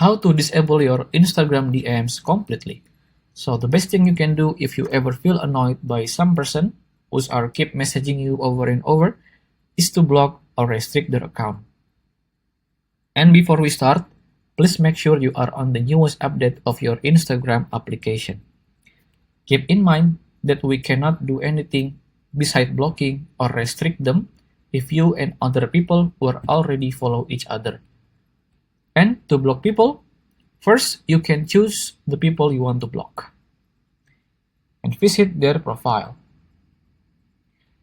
how to disable your Instagram DMs completely. So the best thing you can do if you ever feel annoyed by some person who's are keep messaging you over and over is to block or restrict their account. And before we start, please make sure you are on the newest update of your Instagram application. Keep in mind that we cannot do anything besides blocking or restrict them if you and other people were already follow each other. And to block people, first you can choose the people you want to block and visit their profile.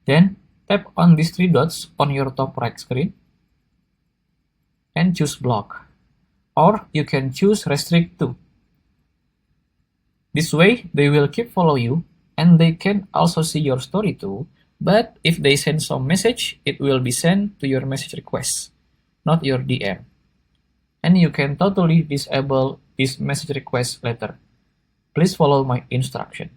Then tap on these three dots on your top right screen and choose block, or you can choose restrict too. This way they will keep follow you and they can also see your story too, but if they send some message, it will be sent to your message request, not your DM. And you can totally disable this message request later. Please follow my instruction.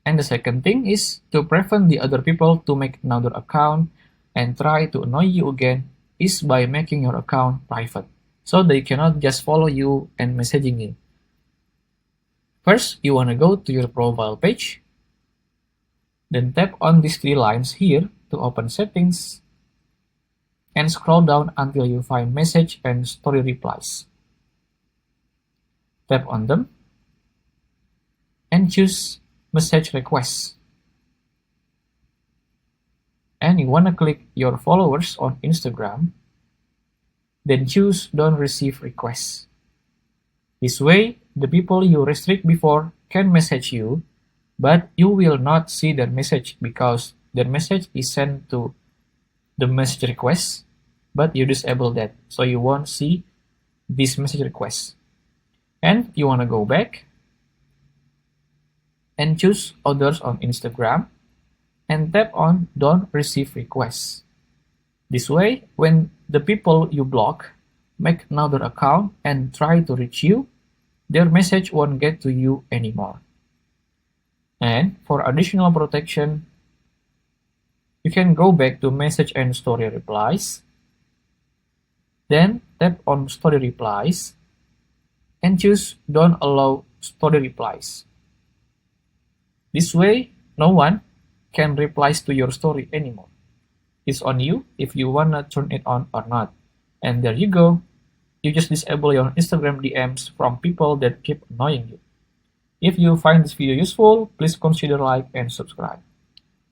And the second thing is to prevent the other people to make another account and try to annoy you again is by making your account private, so they cannot just follow you and messaging you. First, you want to go to your profile page, then tap on these three lines here to open settings, and scroll down until you find message and story replies. Tap on them, and choose message requests. And you want to click your followers on Instagram, then choose don't receive requests. This way, the people you restrict before can message you, but you will not see their message because their message is sent to the message request, but you disable that, so you won't see this message request. And you want to go back and choose others on Instagram and tap on don't receive requests. This way, when the people you block make another account and try to reach you, their message won't get to you anymore. And for additional protection, you can go back to message and story replies, then tap on story replies and choose don't allow story replies. This way, no one can reply to your story anymore. It's on you if you wanna turn it on or not. And there you go. You just disable your Instagram DMs from people that keep annoying you. If you find this video useful, please consider like and subscribe.